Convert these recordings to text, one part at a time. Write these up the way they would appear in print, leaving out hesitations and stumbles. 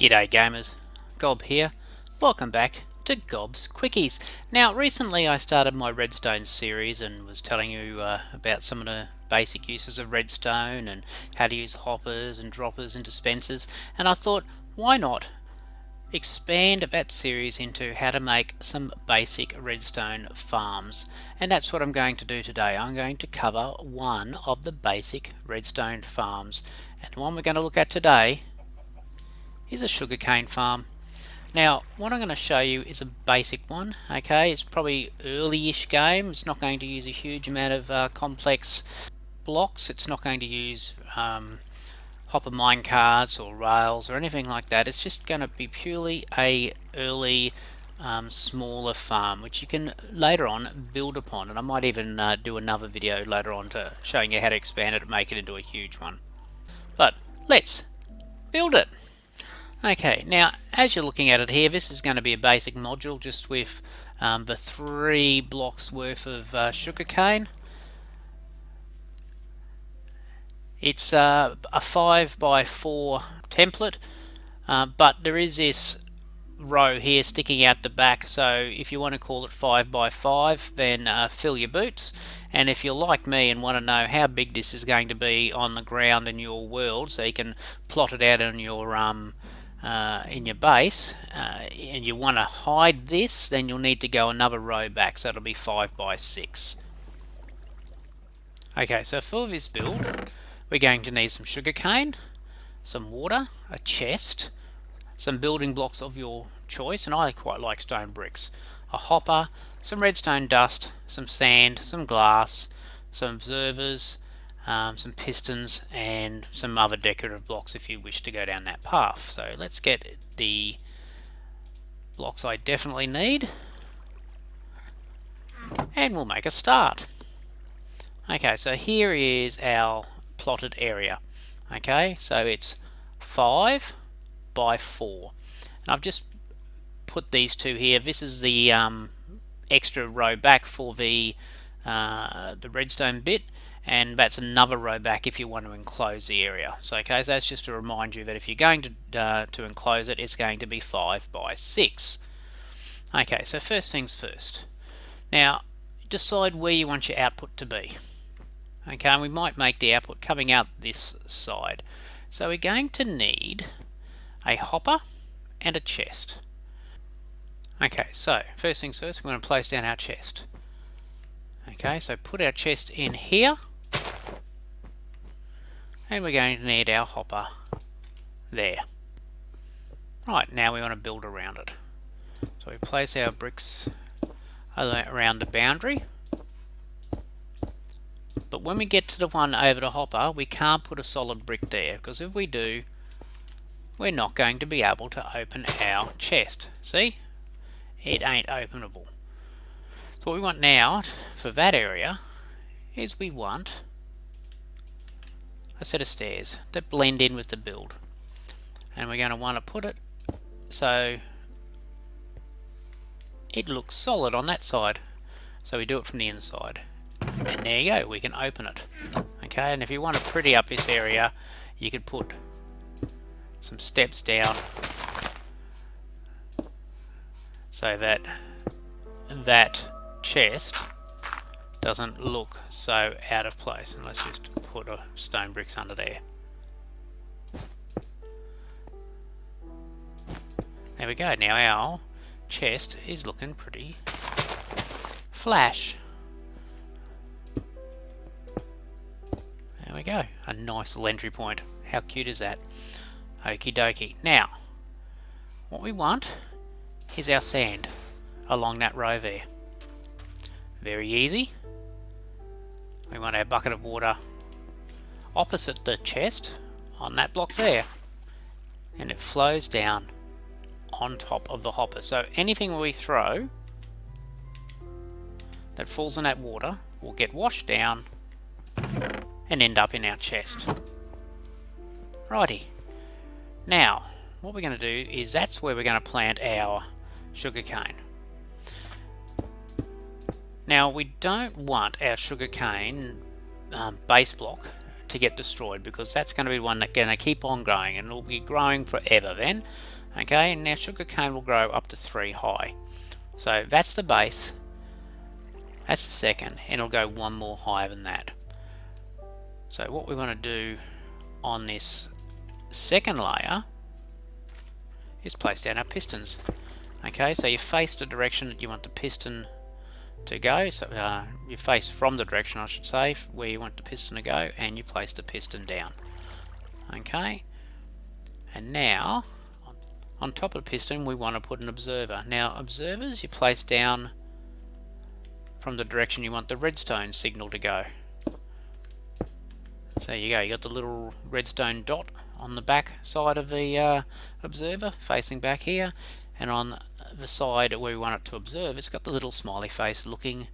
G'day gamers, Gob here. Welcome back to Gob's Quickies. Now recently I started my redstone series and was telling you about some of the basic uses of redstone and how to use hoppers and droppers and dispensers, and I thought, why not expand that series into how to make some basic redstone farms. And that's what I'm going to do today. I'm going to cover one of the basic redstone farms, and the one we're going to look at today is a sugarcane farm. Now what I'm going to show you is a basic one. Okay, it's probably early-ish game. It's not going to use a huge amount of complex blocks. It's not going to use hopper mine carts or rails or anything like that. It's just going to be purely a early smaller farm which you can later on build upon, and I might even do another video later on to showing you how to expand it and make it into a huge one. But let's build it. Okay, now as you're looking at it here, this is going to be a basic module just with the 3 blocks worth of sugarcane. It's a 5x4 template, but there is this row here sticking out the back, so if you want to call it 5x5, then fill your boots. And if you're like me and want to know how big this is going to be on the ground in your world, so you can plot it out on your in your base, and you want to hide this, then you'll need to go another row back, so it'll be 5x6. Okay, so for this build we're going to need some sugarcane, some water, a chest, some building blocks of your choice, and I quite like stone bricks, a hopper, some redstone dust, some sand, some glass, some observers, some pistons, and some other decorative blocks if you wish to go down that path. So let's get the blocks I definitely need, and we'll make a start. Okay, so here is our plotted area. Okay, so it's 5x4, and I've just put these two here. This is the extra row back for the redstone bit, and that's another row back if you want to enclose the area. So okay, so that's just to remind you that if you're going to enclose it, it's going to be 5x6. Okay, so first things first. Now decide where you want your output to be. Okay, and we might make the output coming out this side. So we're going to need a hopper and a chest. Okay, so first things first, we're going to place down our chest. Okay, so put our chest in here, and we're going to need our hopper there. Right, now we want to build around it. So we place our bricks around the boundary, but when we get to the one over the hopper, we can't put a solid brick there, because if we do, we're not going to be able to open our chest. See? It ain't openable. So what we want now for that area is we want a set of stairs that blend in with the build, and we're going to want to put it so it looks solid on that side. So we do it from the inside, and there you go, we can open it. Okay, and if you want to pretty up this area, you could put some steps down so that that chest doesn't look so out of place. And let's just put a stone bricks under there. There we go. Now our chest is looking pretty flash. There we go. A nice little entry point. How cute is that? Okie dokie. Now, what we want is our sand along that row there. Very easy. We want our bucket of water opposite the chest on that block there, and it flows down on top of the hopper. So anything we throw that falls in that water will get washed down and end up in our chest. Righty. Now what we're going to do is that's where we're going to plant our sugarcane. Now we don't want our sugarcane base block to get destroyed, because that's going to be one that's going to keep on growing, and it'll be growing forever then. Okay, and now sugarcane will grow up to 3 high. So that's the base, that's the second, and it'll go one more higher than that. So what we want to do on this second layer is place down our pistons. Okay, so you face the direction that you want the piston to go, so you face from the direction, I should say, where you want the piston to go, and you place the piston down. Okay, and now on top of the piston we want to put an observer. Now observers you place down from the direction you want the redstone signal to go. So you go, you got the little redstone dot on the back side of the observer facing back here, and on the side where we want it to observe, it's got the little smiley face looking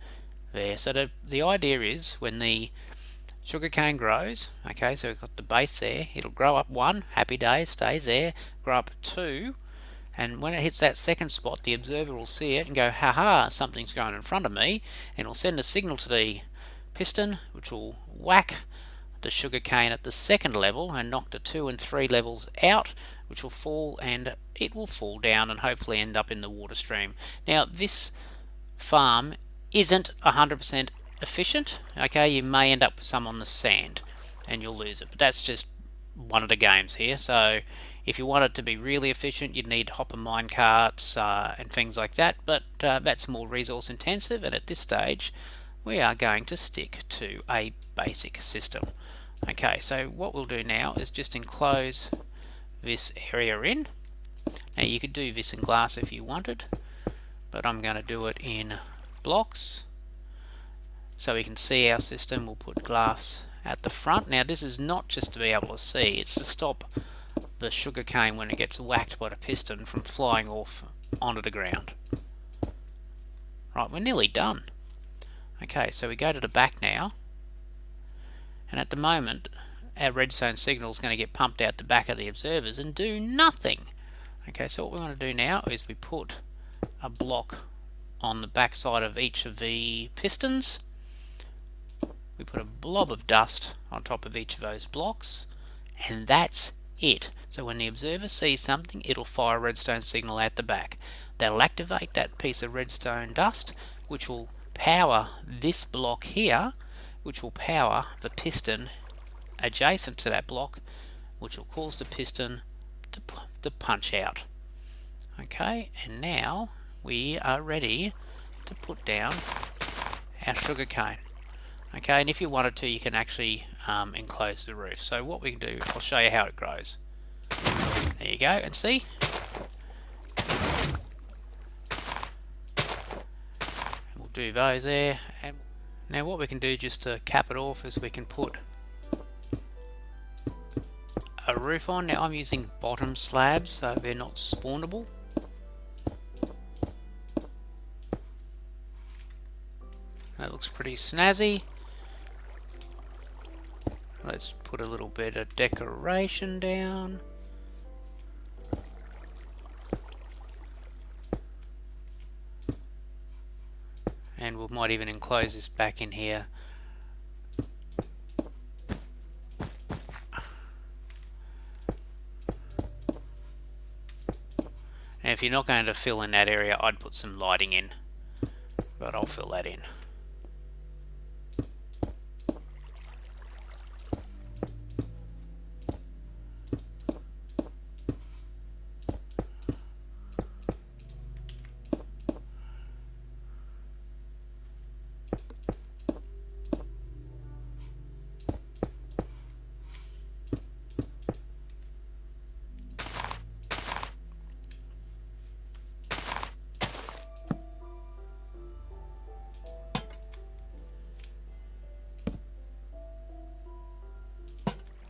there. So the idea is when the sugarcane grows, okay, so we've got the base there, it'll grow up 1, happy day, stays there, grow up 2, and when it hits that second spot, the observer will see it and go, haha, something's going in front of me, and it'll send a signal to the piston, which will whack the sugarcane at the second level and knock the 2 and 3 levels out, which will fall, and it will fall down and hopefully end up in the water stream. Now this farm isn't 100% efficient, okay, you may end up with some on the sand and you'll lose it, but that's just one of the games here. So if you want it to be really efficient, you'd need hopper mine carts and things like that, but that's more resource intensive, and at this stage we are going to stick to a basic system. Okay, so what we'll do now is just enclose this area in. Now you could do this in glass if you wanted, but I'm going to do it in blocks so we can see our system. We'll put glass at the front. Now this is not just to be able to see, it's to stop the sugarcane when it gets whacked by the piston from flying off onto the ground. Right, we're nearly done. Okay, so we go to the back now, and at the moment our redstone signal is going to get pumped out the back of the observers and do nothing. Okay, so what we want to do now is we put a block on the back side of each of the pistons. We put a blob of dust on top of each of those blocks, and that's it. So when the observer sees something, it'll fire a redstone signal out the back. That'll activate that piece of redstone dust, which will power this block here, which will power the piston adjacent to that block, which will cause the piston to punch out. Okay, and now we are ready to put down our sugarcane. Okay, and if you wanted to, you can actually enclose the roof. So what we can do, I'll show you how it grows. There you go, and see? And we'll do those there. And now what we can do just to cap it off is we can put a roof on. Now I'm using bottom slabs so they're not spawnable. That looks pretty snazzy. Let's put a little bit of decoration down. And we might even enclose this back in here. And if you're not going to fill in that area, I'd put some lighting in, but I'll fill that in.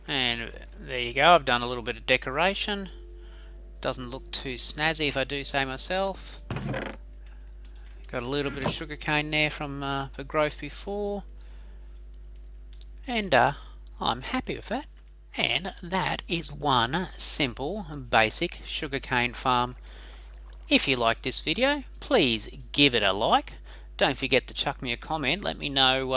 And there you go, I've done a little bit of decoration. Doesn't look too snazzy if I do say myself. Got a little bit of sugarcane there from the growth before. And I'm happy with that. And that is one simple, basic sugarcane farm. If you like this video, please give it a like. Don't forget to chuck me a comment. Let me know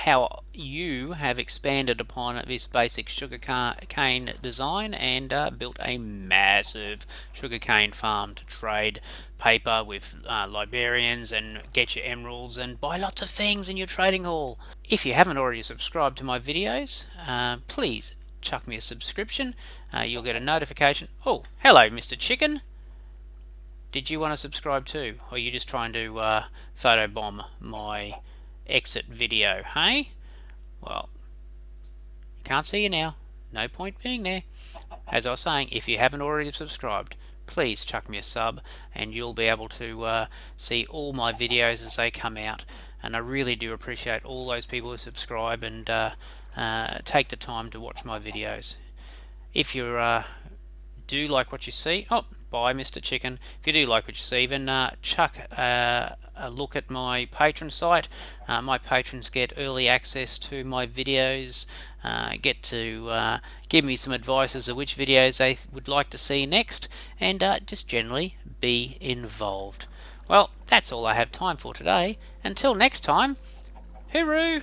how you have expanded upon this basic sugarcane design and built a massive sugarcane farm to trade paper with librarians and get your emeralds and buy lots of things in your trading hall. If you haven't already subscribed to my videos, please chuck me a subscription. You'll get a notification. Oh, hello, Mr. Chicken. Did you want to subscribe too? Or are you just trying to photobomb my exit video, hey? Well, can't see you now. No point being there. As I was saying, if you haven't already subscribed, please chuck me a sub and you'll be able to see all my videos as they come out. And I really do appreciate all those people who subscribe and take the time to watch my videos. If you do like what you see, oh, bye Mr. Chicken. If you do like what you see, then chuck a look at my Patreon site. My patrons get early access to my videos, get to give me some advice as to which videos they would like to see next, and just generally be involved. Well, that's all I have time for today. Until next time, hooroo!